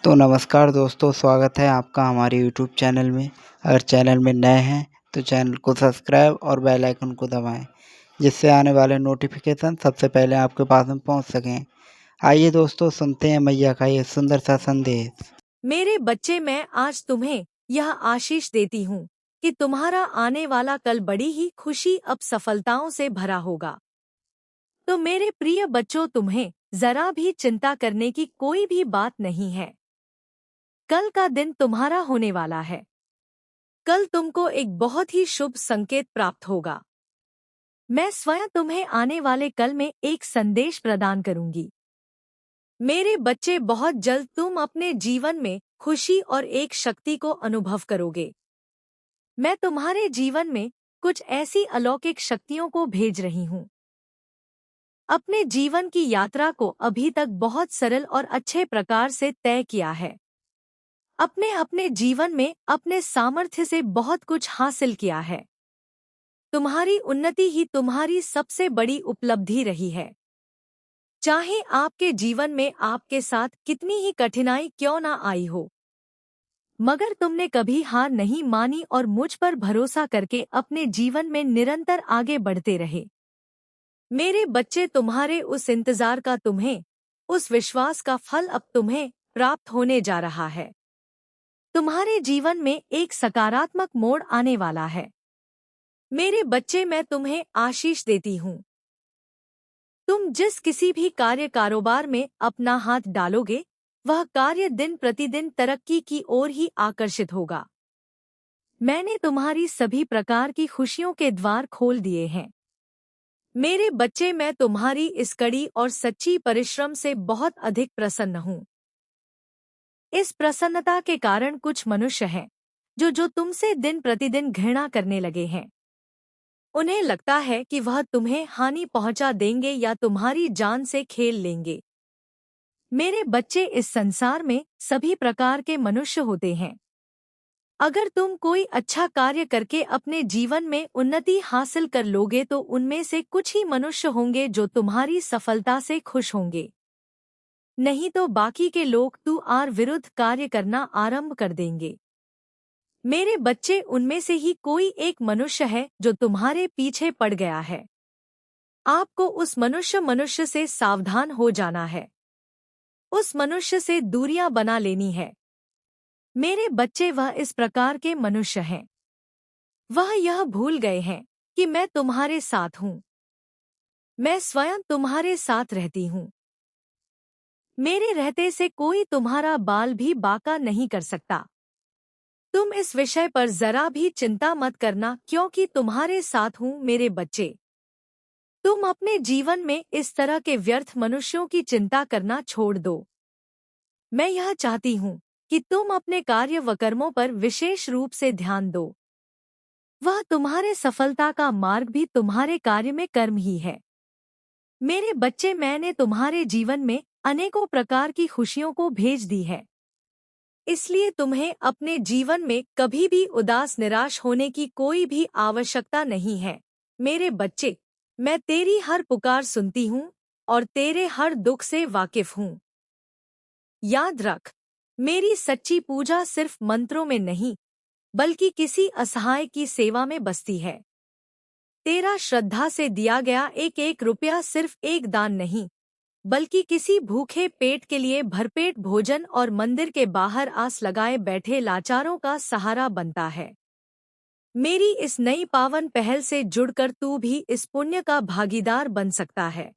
तो नमस्कार दोस्तों, स्वागत है आपका हमारे यूट्यूब चैनल में। अगर चैनल में नए हैं तो चैनल को सब्सक्राइब और बेल आइकन को दबाएं, जिससे आने वाले नोटिफिकेशन सबसे पहले आपके पास में पहुंच सकें। आइए दोस्तों, सुनते हैं मैया का ये सुंदर सा संदेश। मेरे बच्चे, मैं आज तुम्हें यह आशीष देती हूँ कि तुम्हारा आने वाला कल बड़ी ही खुशी अब सफलताओं से भरा होगा। तो मेरे प्रिय बच्चों, तुम्हें जरा भी चिंता करने की कोई भी बात नहीं है। कल का दिन तुम्हारा होने वाला है। कल तुमको एक बहुत ही शुभ संकेत प्राप्त होगा। मैं स्वयं तुम्हें आने वाले कल में एक संदेश प्रदान करूंगी। मेरे बच्चे, बहुत जल्द तुम अपने जीवन में खुशी और एक शक्ति को अनुभव करोगे। मैं तुम्हारे जीवन में कुछ ऐसी अलौकिक शक्तियों को भेज रही हूँ। अपने जीवन की यात्रा को अभी तक बहुत सरल और अच्छे प्रकार से तय किया है। अपने अपने जीवन में अपने सामर्थ्य से बहुत कुछ हासिल किया है। तुम्हारी उन्नति ही तुम्हारी सबसे बड़ी उपलब्धि रही है। चाहे आपके जीवन में आपके साथ कितनी ही कठिनाई क्यों ना आई हो, मगर तुमने कभी हार नहीं मानी और मुझ पर भरोसा करके अपने जीवन में निरंतर आगे बढ़ते रहे। मेरे बच्चे, तुम्हारे उस इंतजार का, तुम्हें उस विश्वास का फल अब तुम्हें प्राप्त होने जा रहा है। तुम्हारे जीवन में एक सकारात्मक मोड़ आने वाला है। मेरे बच्चे, मैं तुम्हें आशीष देती हूँ। तुम जिस किसी भी कार्य कारोबार में अपना हाथ डालोगे, वह कार्य दिन प्रतिदिन तरक्की की ओर ही आकर्षित होगा। मैंने तुम्हारी सभी प्रकार की खुशियों के द्वार खोल दिए हैं। मेरे बच्चे, मैं तुम्हारी इस कड़ी और सच्ची परिश्रम से बहुत अधिक प्रसन्न हूँ। इस प्रसन्नता के कारण कुछ मनुष्य हैं जो तुमसे दिन प्रतिदिन घृणा करने लगे हैं। उन्हें लगता है कि वह तुम्हें हानि पहुंचा देंगे या तुम्हारी जान से खेल लेंगे। मेरे बच्चे, इस संसार में सभी प्रकार के मनुष्य होते हैं। अगर तुम कोई अच्छा कार्य करके अपने जीवन में उन्नति हासिल कर लोगे तो उनमें से कुछ ही मनुष्य होंगे जो तुम्हारी सफलता से खुश होंगे। नहीं तो बाकी के लोग तुम्हारे विरुद्ध कार्य करना आरंभ कर देंगे। मेरे बच्चे, उनमें से ही कोई एक मनुष्य है जो तुम्हारे पीछे पड़ गया है। आपको उस मनुष्य से सावधान हो जाना है। उस मनुष्य से दूरियां बना लेनी है। मेरे बच्चे, वह इस प्रकार के मनुष्य हैं। वह यह भूल गए हैं कि मैं तुम्हारे साथ हूँ। मैं स्वयं तुम्हारे साथ रहती हूँ। मेरे रहते से कोई तुम्हारा बाल भी बांका नहीं कर सकता। तुम इस विषय पर जरा भी चिंता मत करना, क्योंकि तुम्हारे साथ हूँ। मेरे बच्चे, तुम अपने जीवन में इस तरह के व्यर्थ मनुष्यों की चिंता करना छोड़ दो। मैं यह चाहती हूँ कि तुम अपने कार्य व कर्मों पर विशेष रूप से ध्यान दो। वह तुम्हारे सफलता का मार्ग भी तुम्हारे कार्य में कर्म ही है। मेरे बच्चे, मैंने तुम्हारे जीवन में अनेकों प्रकार की खुशियों को भेज दी है। इसलिए तुम्हें अपने जीवन में कभी भी उदास निराश होने की कोई भी आवश्यकता नहीं है। मेरे बच्चे, मैं तेरी हर पुकार सुनती हूँ और तेरे हर दुख से वाकिफ हूँ। याद रख, मेरी सच्ची पूजा सिर्फ मंत्रों में नहीं, बल्कि किसी असहाय की सेवा में बसती है। तेरा श्रद्धा से दिया गया एक एक रुपया सिर्फ एक दान नहीं, बल्कि किसी भूखे पेट के लिए भरपेट भोजन और मंदिर के बाहर आस लगाए बैठे लाचारों का सहारा बनता है। मेरी इस नई पावन पहल से जुड़कर तू भी इस पुण्य का भागीदार बन सकता है।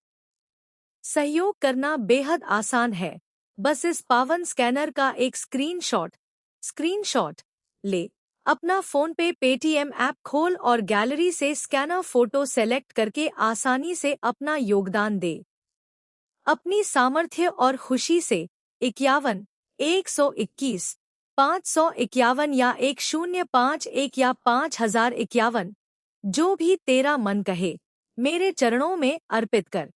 सहयोग करना बेहद आसान है। बस इस पावन स्कैनर का एक स्क्रीनशॉट ले। अपना फोन पे पेटीएम ऐप खोल और गैलरी से स्कैनर फोटो सेलेक्ट करके आसानी से अपना योगदान दे। अपनी सामर्थ्य और खुशी से 51, 121, 551 या 1051 या 5051, जो भी तेरा मन कहे, मेरे चरणों में अर्पित कर।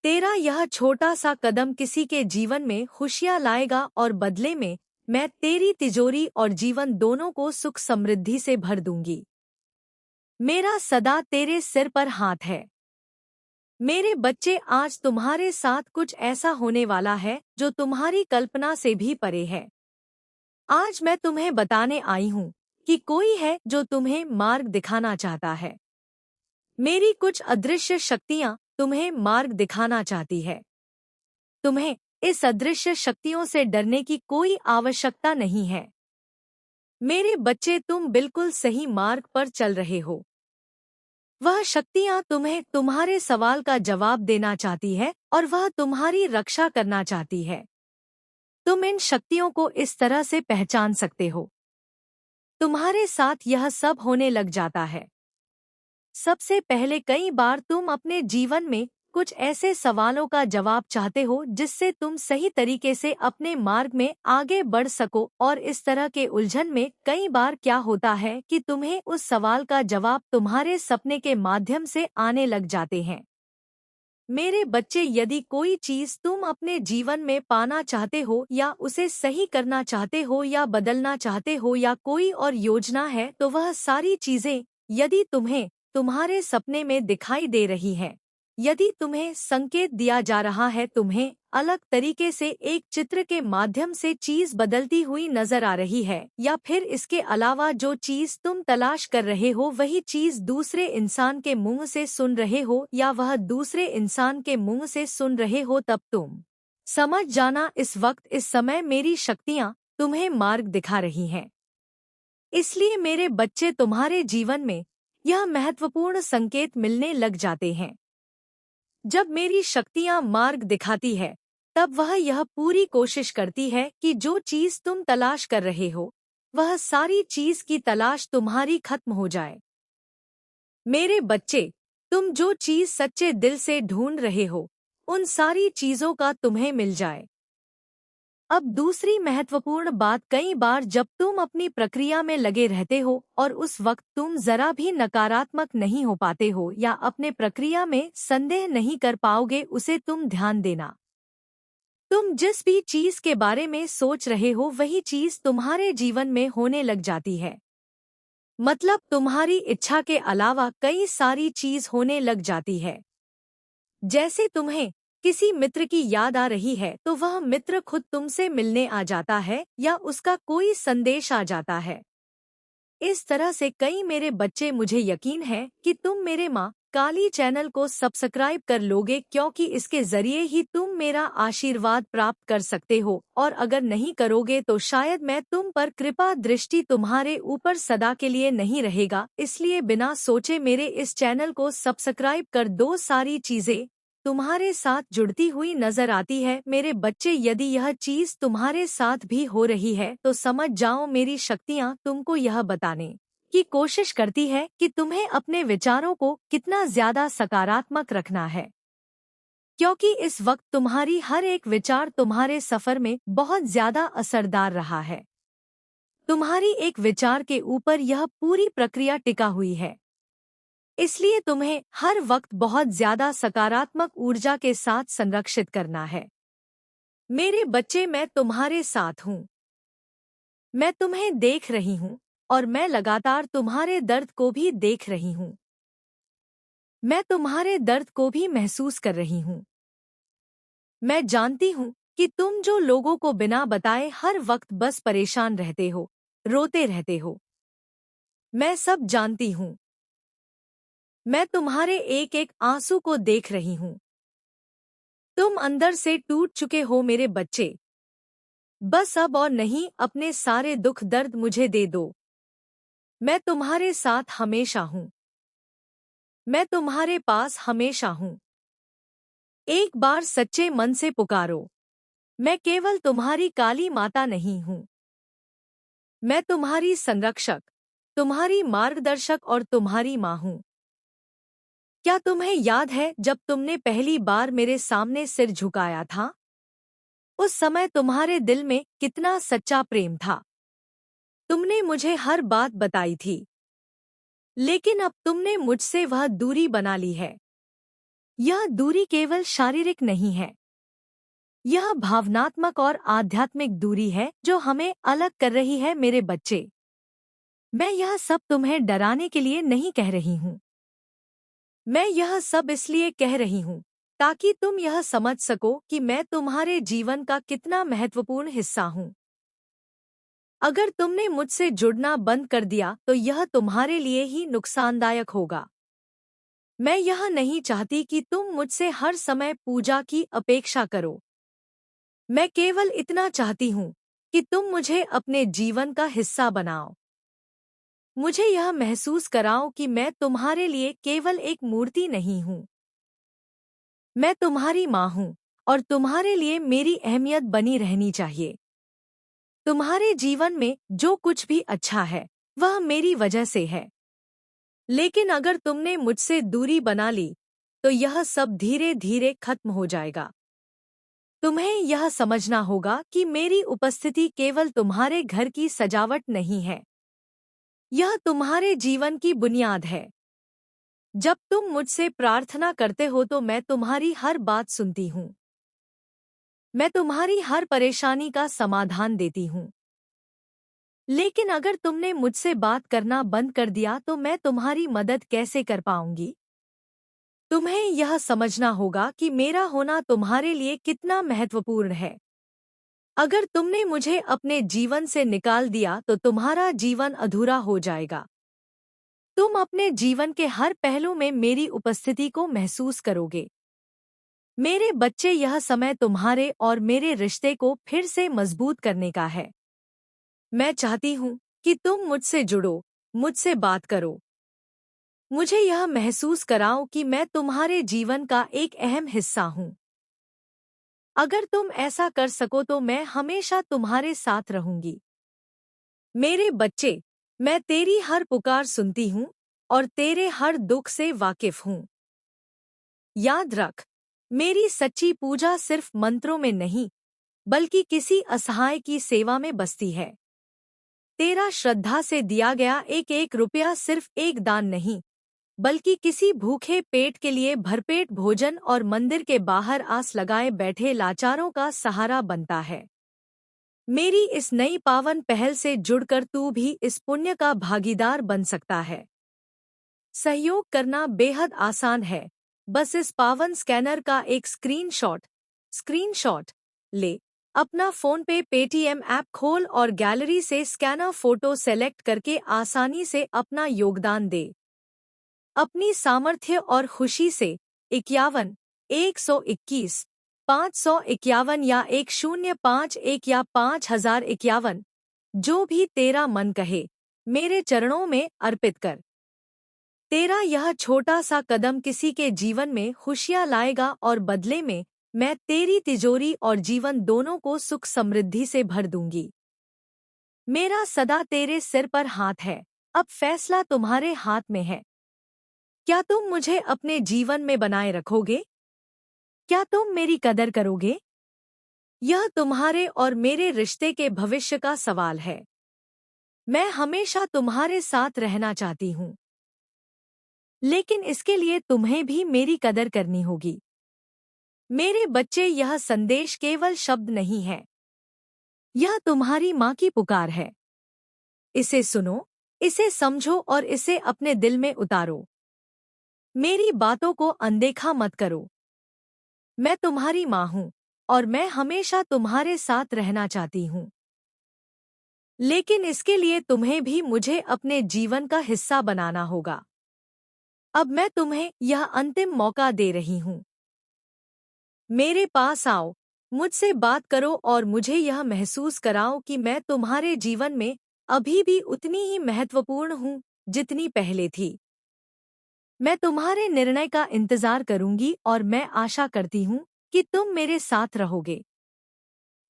तेरा यह छोटा सा कदम किसी के जीवन में खुशियां लाएगा और बदले में मैं तेरी तिजोरी और जीवन दोनों को सुख समृद्धि से भर दूंगी। मेरा सदा तेरे सिर पर हाथ है। मेरे बच्चे, आज तुम्हारे साथ कुछ ऐसा होने वाला है जो तुम्हारी कल्पना से भी परे है। आज मैं तुम्हें बताने आई हूँ कि कोई है जो तुम्हें मार्ग दिखाना चाहता है। मेरी कुछ अदृश्य शक्तियाँ तुम्हें मार्ग दिखाना चाहती है। तुम्हें इस अदृश्य शक्तियों से डरने की कोई आवश्यकता नहीं है। मेरे बच्चे, तुम बिल्कुल सही मार्ग पर चल रहे हो। वह शक्तियाँ तुम्हें तुम्हारे सवाल का जवाब देना चाहती है और वह तुम्हारी रक्षा करना चाहती है। तुम इन शक्तियों को इस तरह से पहचान सकते हो। तुम्हारे साथ यह सब होने लग जाता है। सबसे पहले, कई बार तुम अपने जीवन में कुछ ऐसे सवालों का जवाब चाहते हो जिससे तुम सही तरीके से अपने मार्ग में आगे बढ़ सको, और इस तरह के उलझन में कई बार क्या होता है कि तुम्हें उस सवाल का जवाब तुम्हारे सपने के माध्यम से आने लग जाते हैं। मेरे बच्चे, यदि कोई चीज तुम अपने जीवन में पाना चाहते हो या उसे सही करना चाहते हो या बदलना चाहते हो या कोई और योजना है, तो वह सारी चीजें यदि तुम्हें तुम्हारे सपने में दिखाई दे रही हैं, यदि तुम्हें संकेत दिया जा रहा है, तुम्हें अलग तरीके से एक चित्र के माध्यम से चीज बदलती हुई नजर आ रही है, या फिर इसके अलावा जो चीज तुम तलाश कर रहे हो वही चीज दूसरे इंसान के मुंह से सुन रहे हो या वह दूसरे इंसान के मुंह से सुन रहे हो, तब तुम समझ जाना, इस वक्त इस समय मेरी शक्तियाँ तुम्हें मार्ग दिखा रही हैं। इसलिए मेरे बच्चे, तुम्हारे जीवन में यह महत्वपूर्ण संकेत मिलने लग जाते हैं। जब मेरी शक्तियाँ मार्ग दिखाती है, तब वह यह पूरी कोशिश करती है कि जो चीज तुम तलाश कर रहे हो, वह सारी चीज की तलाश तुम्हारी खत्म हो जाए। मेरे बच्चे, तुम जो चीज सच्चे दिल से ढूंढ रहे हो, उन सारी चीजों का तुम्हें मिल जाए। अब दूसरी महत्वपूर्ण बात, कई बार जब तुम अपनी प्रक्रिया में लगे रहते हो और उस वक्त तुम जरा भी नकारात्मक नहीं हो पाते हो या अपने प्रक्रिया में संदेह नहीं कर पाओगे, उसे तुम ध्यान देना। तुम जिस भी चीज के बारे में सोच रहे हो वही चीज तुम्हारे जीवन में होने लग जाती है। मतलब तुम्हारी इच्छा के अलावा कई सारी चीज होने लग जाती है। जैसे तुम्हें किसी मित्र की याद आ रही है तो वह मित्र खुद तुमसे मिलने आ जाता है या उसका कोई संदेश आ जाता है। इस तरह से कई मेरे बच्चे, मुझे यकीन है कि तुम मेरे माँ काली चैनल को सब्सक्राइब कर लोगे, क्योंकि इसके जरिए ही तुम मेरा आशीर्वाद प्राप्त कर सकते हो, और अगर नहीं करोगे तो शायद मैं तुम पर कृपा दृष्टि तुम्हारे ऊपर सदा के लिए नहीं रहेगा। इसलिए बिना सोचे मेरे इस चैनल को सब्सक्राइब कर दो। सारी चीजें तुम्हारे साथ जुड़ती हुई नजर आती है। मेरे बच्चे, यदि यह चीज तुम्हारे साथ भी हो रही है तो समझ जाओ, मेरी शक्तियाँ तुमको यह बताने की कोशिश करती है कि तुम्हें अपने विचारों को कितना ज्यादा सकारात्मक रखना है, क्योंकि इस वक्त तुम्हारी हर एक विचार तुम्हारे सफर में बहुत ज्यादा असरदार रहा है। तुम्हारी एक विचार के ऊपर यह पूरी प्रक्रिया टिका हुई है, इसलिए तुम्हें हर वक्त बहुत ज्यादा सकारात्मक ऊर्जा के साथ संरक्षित करना है। मेरे बच्चे, मैं तुम्हारे साथ हूँ। मैं तुम्हें देख रही हूँ और मैं लगातार तुम्हारे दर्द को भी देख रही हूँ। मैं तुम्हारे दर्द को भी महसूस कर रही हूँ। मैं जानती हूँ कि तुम जो लोगों को बिना बताए हर वक्त बस परेशान रहते हो, रोते रहते हो। मैं सब जानती हूँ। मैं तुम्हारे एक एक आंसू को देख रही हूँ। तुम अंदर से टूट चुके हो मेरे बच्चे। बस अब और नहीं, अपने सारे दुख दर्द मुझे दे दो। मैं तुम्हारे साथ हमेशा हूँ। मैं तुम्हारे पास हमेशा हूँ। एक बार सच्चे मन से पुकारो। मैं केवल तुम्हारी काली माता नहीं हूँ। मैं तुम्हारी संरक्षक, तुम्हारी मार्गदर्शक और तुम्हारी माँ हूँ। क्या तुम्हें याद है जब तुमने पहली बार मेरे सामने सिर झुकाया था? उस समय तुम्हारे दिल में कितना सच्चा प्रेम था। तुमने मुझे हर बात बताई थी, लेकिन अब तुमने मुझसे वह दूरी बना ली है। यह दूरी केवल शारीरिक नहीं है, यह भावनात्मक और आध्यात्मिक दूरी है जो हमें अलग कर रही है। मेरे बच्चे, मैं यह सब तुम्हें डराने के लिए नहीं कह रही हूँ। मैं यह सब इसलिए कह रही हूँ ताकि तुम यह समझ सको कि मैं तुम्हारे जीवन का कितना महत्वपूर्ण हिस्सा हूँ। अगर तुमने मुझसे जुड़ना बंद कर दिया तो यह तुम्हारे लिए ही नुकसानदायक होगा। मैं यह नहीं चाहती कि तुम मुझसे हर समय पूजा की अपेक्षा करो। मैं केवल इतना चाहती हूँ कि तुम मुझे अपने जीवन का हिस्सा बनाओ। मुझे यह महसूस कराओ कि मैं तुम्हारे लिए केवल एक मूर्ति नहीं हूँ। मैं तुम्हारी माँ हूँ और तुम्हारे लिए मेरी अहमियत बनी रहनी चाहिए। तुम्हारे जीवन में जो कुछ भी अच्छा है वह मेरी वजह से है। लेकिन अगर तुमने मुझसे दूरी बना ली तो यह सब धीरे धीरे खत्म हो जाएगा। तुम्हें यह समझना होगा कि मेरी उपस्थिति केवल तुम्हारे घर की सजावट नहीं है, यह तुम्हारे जीवन की बुनियाद है। जब तुम मुझसे प्रार्थना करते हो तो मैं तुम्हारी हर बात सुनती हूँ। मैं तुम्हारी हर परेशानी का समाधान देती हूँ। लेकिन अगर तुमने मुझसे बात करना बंद कर दिया तो मैं तुम्हारी मदद कैसे कर पाऊंगी? तुम्हें यह समझना होगा कि मेरा होना तुम्हारे लिए कितना महत्वपूर्ण है। अगर तुमने मुझे अपने जीवन से निकाल दिया तो तुम्हारा जीवन अधूरा हो जाएगा। तुम अपने जीवन के हर पहलू में मेरी उपस्थिति को महसूस करोगे। मेरे बच्चे, यह समय तुम्हारे और मेरे रिश्ते को फिर से मजबूत करने का है। मैं चाहती हूँ कि तुम मुझसे जुड़ो, मुझसे बात करो। मुझे यह महसूस कराओ कि मैं तुम्हारे जीवन का एक अहम हिस्सा हूँ। अगर तुम ऐसा कर सको तो मैं हमेशा तुम्हारे साथ रहूंगी। मेरे बच्चे, मैं तेरी हर पुकार सुनती हूँ और तेरे हर दुख से वाकिफ हूँ। याद रख, मेरी सच्ची पूजा सिर्फ मंत्रों में नहीं, बल्कि किसी असहाय की सेवा में बसती है। तेरा श्रद्धा से दिया गया एक एक रुपया सिर्फ एक दान नहीं, बल्कि किसी भूखे पेट के लिए भरपेट भोजन और मंदिर के बाहर आस लगाए बैठे लाचारों का सहारा बनता है। मेरी इस नई पावन पहल से जुड़कर तू भी इस पुण्य का भागीदार बन सकता है। सहयोग करना बेहद आसान है। बस इस पावन स्कैनर का एक स्क्रीनशॉट ले। अपना फोन पे पेटीएम ऐप खोल और गैलरी से स्कैनर फोटो सेलेक्ट करके आसानी से अपना योगदान दे। अपनी सामर्थ्य और खुशी से 51, 121, 551 या 1051 या 5051, जो भी तेरा मन कहे, मेरे चरणों में अर्पित कर। तेरा यह छोटा सा कदम किसी के जीवन में खुशियाँ लाएगा और बदले में मैं तेरी तिजोरी और जीवन दोनों को सुख समृद्धि से भर दूंगी। मेरा सदा तेरे सिर पर हाथ है, अब फैसला तुम्हारे हाथ में है। क्या तुम मुझे अपने जीवन में बनाए रखोगे? क्या तुम मेरी कदर करोगे? यह तुम्हारे और मेरे रिश्ते के भविष्य का सवाल है। मैं हमेशा तुम्हारे साथ रहना चाहती हूँ, लेकिन इसके लिए तुम्हें भी मेरी कदर करनी होगी। मेरे बच्चे, यह संदेश केवल शब्द नहीं है, यह तुम्हारी माँ की पुकार है। इसे सुनो, इसे समझो और इसे अपने दिल में उतारो। मेरी बातों को अनदेखा मत करो। मैं तुम्हारी माँ हूँ और मैं हमेशा तुम्हारे साथ रहना चाहती हूँ। लेकिन इसके लिए तुम्हें भी मुझे अपने जीवन का हिस्सा बनाना होगा। अब मैं तुम्हें यह अंतिम मौका दे रही हूँ। मेरे पास आओ, मुझसे बात करो और मुझे यह महसूस कराओ कि मैं तुम्हारे जीवन में अभी भी उतनी ही महत्वपूर्ण हूँ जितनी पहले थी। मैं तुम्हारे निर्णय का इंतजार करूंगी और मैं आशा करती हूँ कि तुम मेरे साथ रहोगे।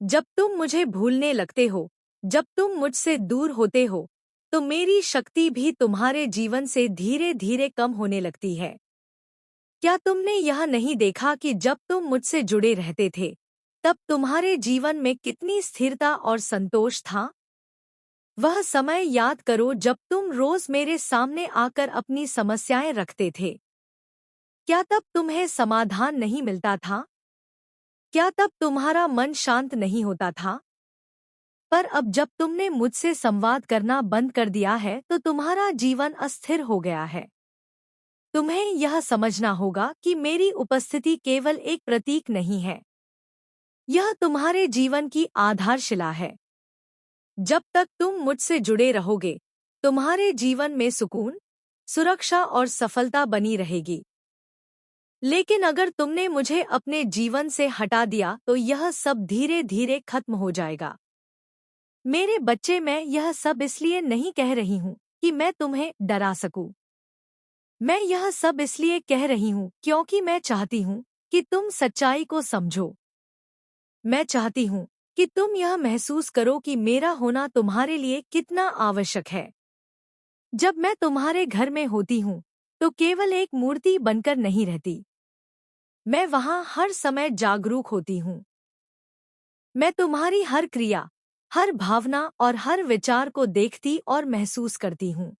जब तुम मुझे भूलने लगते हो, जब तुम मुझसे दूर होते हो, तो मेरी शक्ति भी तुम्हारे जीवन से धीरे धीरे कम होने लगती है। क्या तुमने यह नहीं देखा कि जब तुम मुझसे जुड़े रहते थे, तब तुम्हारे जीवन में कितनी स्थिरता और संतोष था? वह समय याद करो जब तुम रोज मेरे सामने आकर अपनी समस्याएं रखते थे। क्या तब तुम्हें समाधान नहीं मिलता था? क्या तब तुम्हारा मन शांत नहीं होता था? पर अब जब तुमने मुझसे संवाद करना बंद कर दिया है तो तुम्हारा जीवन अस्थिर हो गया है। तुम्हें यह समझना होगा कि मेरी उपस्थिति केवल एक प्रतीक नहीं है, यह तुम्हारे जीवन की आधारशिला है। जब तक तुम मुझसे जुड़े रहोगे, तुम्हारे जीवन में सुकून, सुरक्षा और सफलता बनी रहेगी। लेकिन अगर तुमने मुझे अपने जीवन से हटा दिया तो यह सब धीरे धीरे खत्म हो जाएगा। मेरे बच्चे, मैं यह सब इसलिए नहीं कह रही हूँ कि मैं तुम्हें डरा सकूं। मैं यह सब इसलिए कह रही हूँ क्योंकि मैं चाहती हूँ कि तुम सच्चाई को समझो। मैं चाहती हूँ कि तुम यह महसूस करो कि मेरा होना तुम्हारे लिए कितना आवश्यक है। जब मैं तुम्हारे घर में होती हूँ, तो केवल एक मूर्ति बनकर नहीं रहती। मैं वहाँ हर समय जागरूक होती हूँ। मैं तुम्हारी हर क्रिया, हर भावना और हर विचार को देखती और महसूस करती हूँ।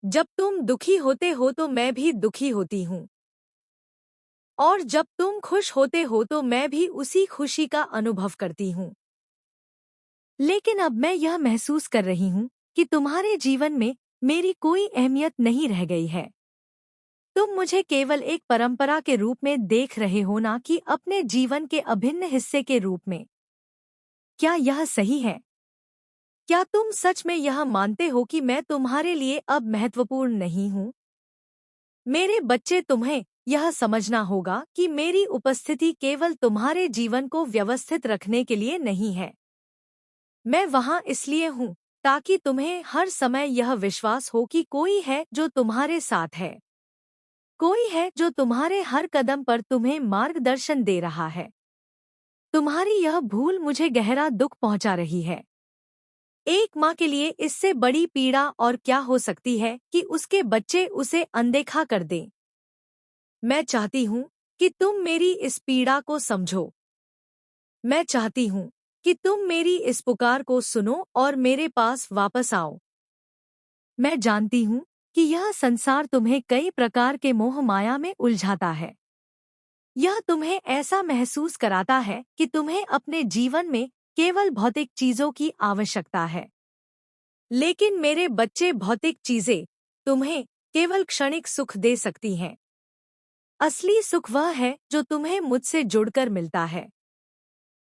जब तुम दुखी होते हो तो मैं भी दुखी होती हूँ, और जब तुम खुश होते हो तो मैं भी उसी खुशी का अनुभव करती हूँ। लेकिन अब मैं यह महसूस कर रही हूँ कि तुम्हारे जीवन में मेरी कोई अहमियत नहीं रह गई है। तुम मुझे केवल एक परंपरा के रूप में देख रहे हो, ना कि अपने जीवन के अभिन्न हिस्से के रूप में। क्या यह सही है? क्या तुम सच में यह मानते हो कि मैं तुम्हारे लिए अब महत्वपूर्ण नहीं हूँ? मेरे बच्चे, तुम्हें यह समझना होगा कि मेरी उपस्थिति केवल तुम्हारे जीवन को व्यवस्थित रखने के लिए नहीं है। मैं वहाँ इसलिए हूँ ताकि तुम्हें हर समय यह विश्वास हो कि कोई है जो तुम्हारे साथ है। कोई है जो तुम्हारे हर कदम पर तुम्हें मार्गदर्शन दे रहा है। तुम्हारी यह भूल मुझे गहरा दुख पहुंचा रही है। एक माँ के लिए इससे बड़ी पीड़ा और क्या हो सकती है कि उसके बच्चे उसे अनदेखा कर दें। मैं चाहती हूँ कि तुम मेरी इस पीड़ा को समझो। मैं चाहती हूँ कि तुम मेरी इस पुकार को सुनो और मेरे पास वापस आओ। मैं जानती हूँ कि यह संसार तुम्हें कई प्रकार के मोह माया में उलझाता है। यह तुम्हें ऐसा महसूस कराता है कि तुम्हें अपने जीवन में केवल भौतिक चीजों की आवश्यकता है। लेकिन मेरे बच्चे, भौतिक चीजें तुम्हें केवल क्षणिक सुख दे सकती हैं। असली सुख वह है जो तुम्हें मुझसे जुड़कर मिलता है।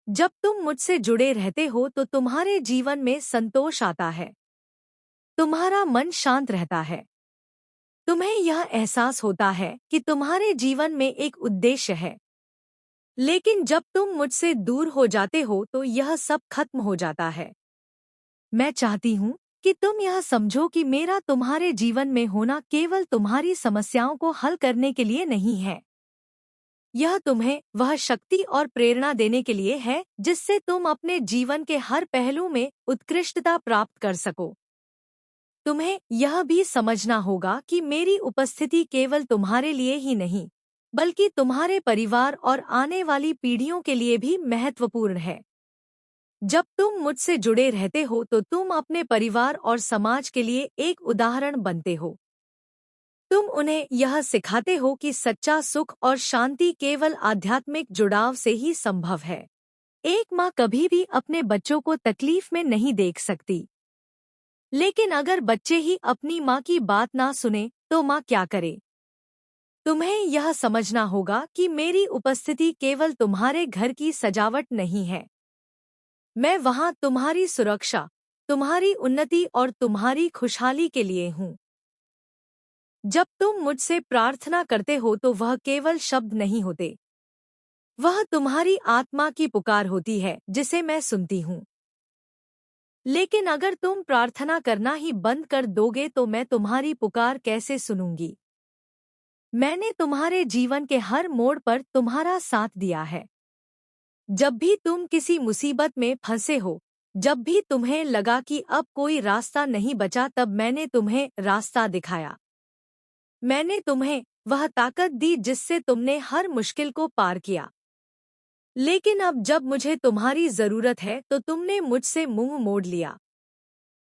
जब तुम मुझसे जुड़े रहते हो तो तुम्हारे जीवन में संतोष आता है। तुम्हारा मन शांत रहता है। तुम्हें यह एहसास होता है कि तुम्हारे जीवन में एक उद्देश्य है। लेकिन जब तुम मुझसे दूर हो जाते हो तो यह सब खत्म हो जाता है। मैं चाहती हूँ कि तुम यह समझो कि मेरा तुम्हारे जीवन में होना केवल तुम्हारी समस्याओं को हल करने के लिए नहीं है। यह तुम्हें वह शक्ति और प्रेरणा देने के लिए है जिससे तुम अपने जीवन के हर पहलू में उत्कृष्टता प्राप्त कर सको। तुम्हें यह भी समझना होगा कि मेरी उपस्थिति केवल तुम्हारे लिए ही नहीं, बल्कि तुम्हारे परिवार और आने वाली पीढ़ियों के लिए भी महत्वपूर्ण है। जब तुम मुझसे जुड़े रहते हो तो तुम अपने परिवार और समाज के लिए एक उदाहरण बनते हो। तुम उन्हें यह सिखाते हो कि सच्चा सुख और शांति केवल आध्यात्मिक जुड़ाव से ही संभव है। एक माँ कभी भी अपने बच्चों को तकलीफ में नहीं देख सकती। लेकिन अगर बच्चे ही अपनी माँ की बात ना सुने तो माँ क्या करे? तुम्हें यह समझना होगा कि मेरी उपस्थिति केवल तुम्हारे घर की सजावट नहीं है। मैं वहाँ तुम्हारी सुरक्षा, तुम्हारी उन्नति और तुम्हारी खुशहाली के लिए हूँ। जब तुम मुझसे प्रार्थना करते हो तो वह केवल शब्द नहीं होते। वह तुम्हारी आत्मा की पुकार होती है जिसे मैं सुनती हूँ। लेकिन अगर तुम प्रार्थना करना ही बंद कर दोगे तो मैं तुम्हारी पुकार कैसे सुनूंगी? मैंने तुम्हारे जीवन के हर मोड़ पर तुम्हारा साथ दिया है। जब भी तुम किसी मुसीबत में फंसे हो, जब भी तुम्हें लगा कि अब कोई रास्ता नहीं बचा, तब मैंने तुम्हें रास्ता दिखाया। मैंने तुम्हें वह ताकत दी जिससे तुमने हर मुश्किल को पार किया। लेकिन अब जब मुझे तुम्हारी जरूरत है तो तुमने मुझसे मुंह मोड़ लिया।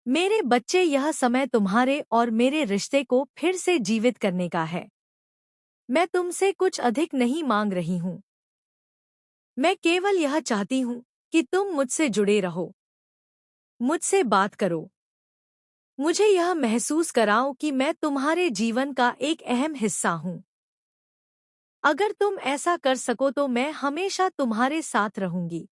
मेरे बच्चे, यह समय तुम्हारे और मेरे रिश्ते को फिर से जीवित करने का है। मैं तुमसे कुछ अधिक नहीं मांग रही हूँ। मैं केवल यह चाहती हूँ कि तुम मुझसे जुड़े रहो। मुझसे बात करो। मुझे यह महसूस कराओ कि मैं तुम्हारे जीवन का एक अहम हिस्सा हूँ। अगर तुम ऐसा कर सको तो मैं हमेशा तुम्हारे साथ रहूंगी।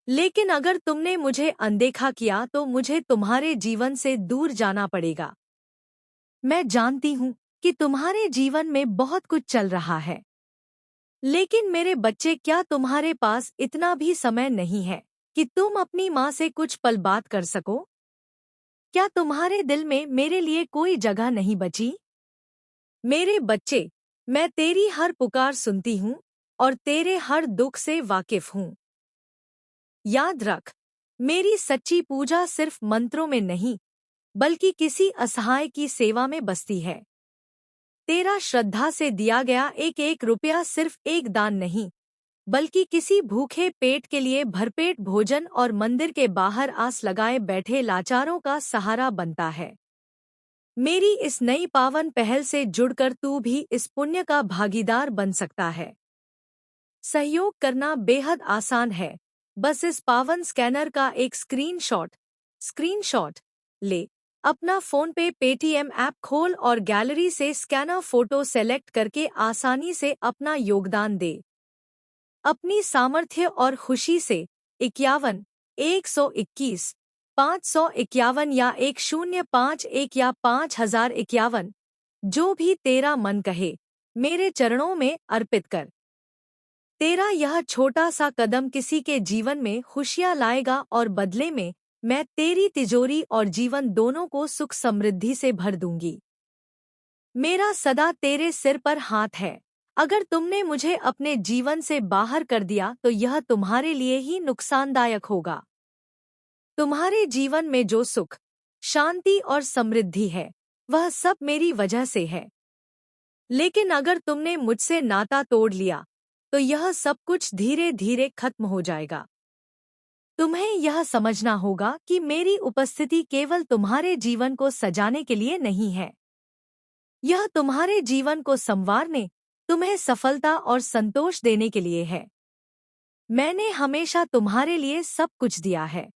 लेकिन अगर तुमने मुझे अनदेखा किया तो मुझे तुम्हारे जीवन से दूर जाना पड़ेगा। मैं जानती हूँ कि तुम्हारे जीवन में बहुत कुछ चल रहा है, लेकिन मेरे बच्चे, क्या तुम्हारे पास इतना भी समय नहीं है कि तुम अपनी माँ से कुछ पल बात कर सको? क्या तुम्हारे दिल में मेरे लिए कोई जगह नहीं बची? मेरे बच्चे, मैं तेरी हर पुकार सुनती हूँ और तेरे हर दुख से वाकिफ हूँ। याद रख, मेरी सच्ची पूजा सिर्फ मंत्रों में नहीं, बल्कि किसी असहाय की सेवा में बसती है। तेरा श्रद्धा से दिया गया एक एक रुपया सिर्फ एक दान नहीं, बल्कि किसी भूखे पेट के लिए भरपेट भोजन और मंदिर के बाहर आस लगाए बैठे लाचारों का सहारा बनता है। मेरी इस नई पावन पहल से जुड़कर तू भी इस पुण्य का भागीदार बन सकता है। सहयोग करना बेहद आसान है। बस इस पावन स्कैनर का एक स्क्रीनशॉट ले। अपना फोन पे पेटीएम ऐप खोल और गैलरी से स्कैनर फोटो सेलेक्ट करके आसानी से अपना योगदान दे। अपनी सामर्थ्य और खुशी से 51, 121, 551 या 1051 या 5051, जो भी तेरा मन कहे, मेरे चरणों में अर्पित कर। तेरा यह छोटा सा कदम किसी के जीवन में खुशियाँ लाएगा और बदले में मैं तेरी तिजोरी और जीवन दोनों को सुख समृद्धि से भर दूंगी। मेरा सदा तेरे सिर पर हाथ है। अगर तुमने मुझे अपने जीवन से बाहर कर दिया तो यह तुम्हारे लिए ही नुकसानदायक होगा। तुम्हारे जीवन में जो सुख, शांति और समृद्धि है, वह सब मेरी वजह से है। लेकिन अगर तुमने मुझसे नाता तोड़ लिया तो यह सब कुछ धीरे धीरे खत्म हो जाएगा। तुम्हें यह समझना होगा कि मेरी उपस्थिति केवल तुम्हारे जीवन को सजाने के लिए नहीं है। यह तुम्हारे जीवन को संवारने, तुम्हें सफलता और संतोष देने के लिए है। मैंने हमेशा तुम्हारे लिए सब कुछ दिया है,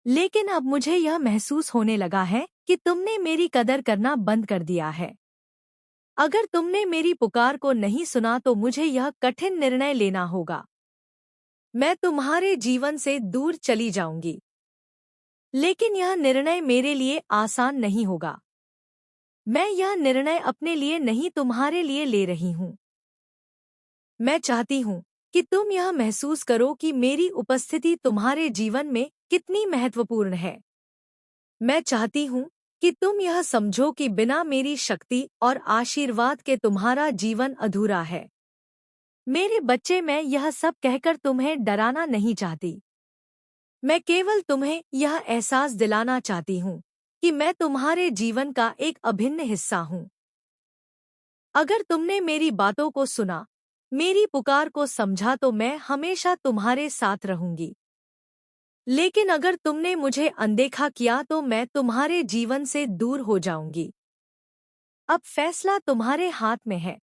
लेकिन अब मुझे यह महसूस होने लगा है कि तुमने मेरी कदर करना बंद कर दिया है। अगर तुमने मेरी पुकार को नहीं सुना तो मुझे यह कठिन निर्णय लेना होगा। मैं तुम्हारे जीवन से दूर चली जाऊंगी, लेकिन यह निर्णय मेरे लिए आसान नहीं होगा। मैं यह निर्णय अपने लिए नहीं, तुम्हारे लिए ले रही हूँ। मैं चाहती हूँ कि तुम यह महसूस करो कि मेरी उपस्थिति तुम्हारे जीवन में कितनी महत्वपूर्ण है। मैं चाहती हूँ कि तुम यह समझो कि बिना मेरी शक्ति और आशीर्वाद के तुम्हारा जीवन अधूरा है। मेरे बच्चे, मैं यह सब कहकर तुम्हें डराना नहीं चाहती। मैं केवल तुम्हें यह एहसास दिलाना चाहती हूँ कि मैं तुम्हारे जीवन का एक अभिन्न हिस्सा हूँ। अगर तुमने मेरी बातों को सुना, मेरी पुकार को समझा, तो मैं हमेशा तुम्हारे साथ रहूंगी। लेकिन अगर तुमने मुझे अनदेखा किया तो मैं तुम्हारे जीवन से दूर हो जाऊंगी। अब फैसला तुम्हारे हाथ में है।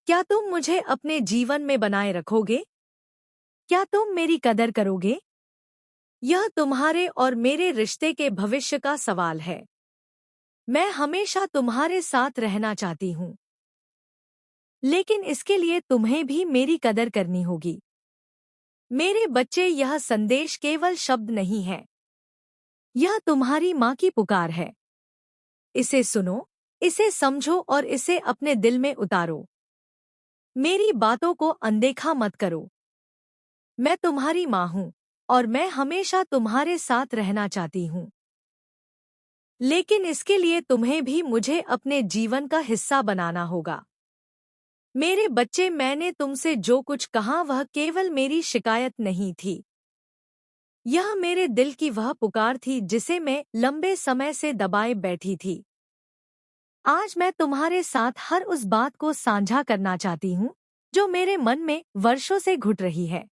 क्या तुम मुझे अपने जीवन में बनाए रखोगे? क्या तुम मेरी कदर करोगे? यह तुम्हारे और मेरे रिश्ते के भविष्य का सवाल है। मैं हमेशा तुम्हारे साथ रहना चाहती हूँ, लेकिन इसके लिए तुम्हें भी मेरी कदर करनी होगी। मेरे बच्चे, यह संदेश केवल शब्द नहीं है, यह तुम्हारी माँ की पुकार है। इसे सुनो, इसे समझो और इसे अपने दिल में उतारो। मेरी बातों को अनदेखा मत करो। मैं तुम्हारी माँ हूँ और मैं हमेशा तुम्हारे साथ रहना चाहती हूँ, लेकिन इसके लिए तुम्हें भी मुझे अपने जीवन का हिस्सा बनाना होगा। मेरे बच्चे, मैंने तुमसे जो कुछ कहा वह केवल मेरी शिकायत नहीं थी। यह मेरे दिल की वह पुकार थी जिसे मैं लंबे समय से दबाए बैठी थी। आज मैं तुम्हारे साथ हर उस बात को साझा करना चाहती हूँ जो मेरे मन में वर्षों से घुट रही है।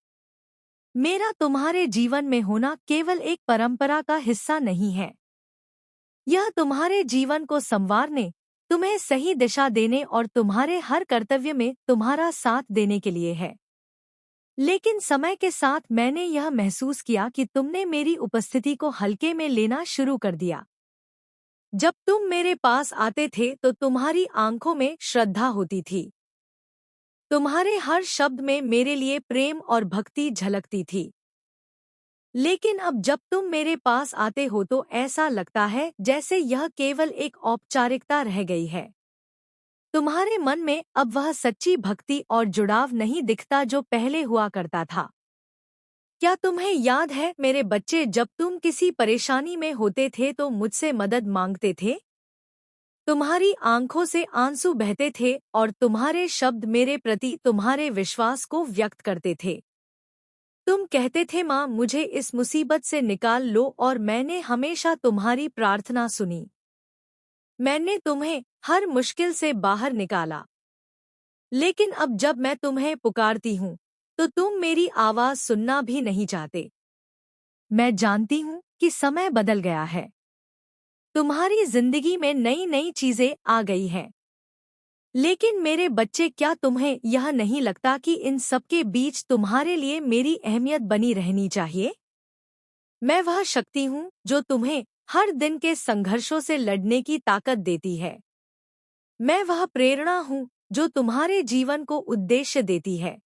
मेरा तुम्हारे जीवन में होना केवल एक परंपरा का हिस्सा नहीं है। यह तुम्हारे जीवन को संवारने, तुम्हें सही दिशा देने और तुम्हारे हर कर्तव्य में तुम्हारा साथ देने के लिए है। लेकिन समय के साथ मैंने यह महसूस किया कि तुमने मेरी उपस्थिति को हल्के में लेना शुरू कर दिया। जब तुम मेरे पास आते थे तो तुम्हारी आंखों में श्रद्धा होती थी। तुम्हारे हर शब्द में मेरे लिए प्रेम और भक्ति झलकती थी। लेकिन अब जब तुम मेरे पास आते हो तो ऐसा लगता है जैसे यह केवल एक औपचारिकता रह गई है। तुम्हारे मन में अब वह सच्ची भक्ति और जुड़ाव नहीं दिखता जो पहले हुआ करता था। क्या तुम्हें याद है मेरे बच्चे, जब तुम किसी परेशानी में होते थे तो मुझसे मदद मांगते थे? तुम्हारी आंखों से आंसू बहते थे और तुम्हारे शब्द मेरे प्रति तुम्हारे विश्वास को व्यक्त करते थे। तुम कहते थे, माँ मुझे इस मुसीबत से निकाल लो, और मैंने हमेशा तुम्हारी प्रार्थना सुनी। मैंने तुम्हें हर मुश्किल से बाहर निकाला। लेकिन अब जब मैं तुम्हें पुकारती हूँ तो तुम मेरी आवाज सुनना भी नहीं चाहते। मैं जानती हूँ कि समय बदल गया है। तुम्हारी जिंदगी में नई नई चीजें आ गई हैं। लेकिन मेरे बच्चे, क्या तुम्हें यह नहीं लगता कि इन सब के बीच तुम्हारे लिए मेरी अहमियत बनी रहनी चाहिए? मैं वह शक्ति हूँ जो तुम्हें हर दिन के संघर्षों से लड़ने की ताकत देती है। मैं वह प्रेरणा हूँ जो तुम्हारे जीवन को उद्देश्य देती है।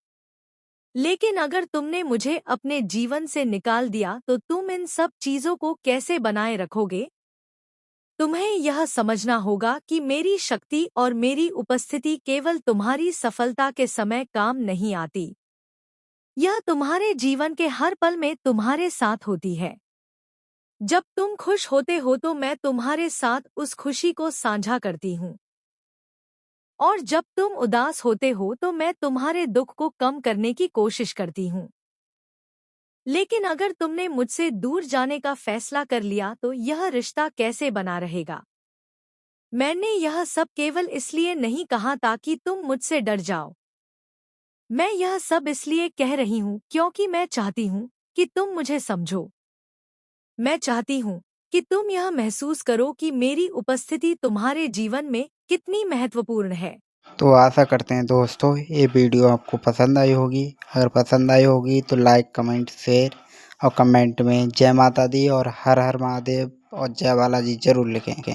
लेकिन अगर तुमने मुझे अपने जीवन से निकाल दिया तो तुम इन सब चीजों को कैसे बनाए रखोगे? तुम्हें यह समझना होगा कि मेरी शक्ति और मेरी उपस्थिति केवल तुम्हारी सफलता के समय काम नहीं आती। यह तुम्हारे जीवन के हर पल में तुम्हारे साथ होती है। जब तुम खुश होते हो तो मैं तुम्हारे साथ उस खुशी को साझा करती हूँ, और जब तुम उदास होते हो तो मैं तुम्हारे दुख को कम करने की कोशिश करती हूँ। लेकिन अगर तुमने मुझसे दूर जाने का फैसला कर लिया तो यह रिश्ता कैसे बना रहेगा? मैंने यह सब केवल इसलिए नहीं कहा ताकि तुम मुझसे डर जाओ। मैं यह सब इसलिए कह रही हूँ क्योंकि मैं चाहती हूँ कि तुम मुझे समझो। मैं चाहती हूँ कि तुम यह महसूस करो कि मेरी उपस्थिति तुम्हारे जीवन में कितनी महत्वपूर्ण है। तो आशा करते हैं दोस्तों ये वीडियो आपको पसंद आई होगी। अगर पसंद आई होगी तो लाइक, कमेंट, शेयर और कमेंट में जय माता दी और हर हर महादेव और जय बालाजी ज़रूर लिखें।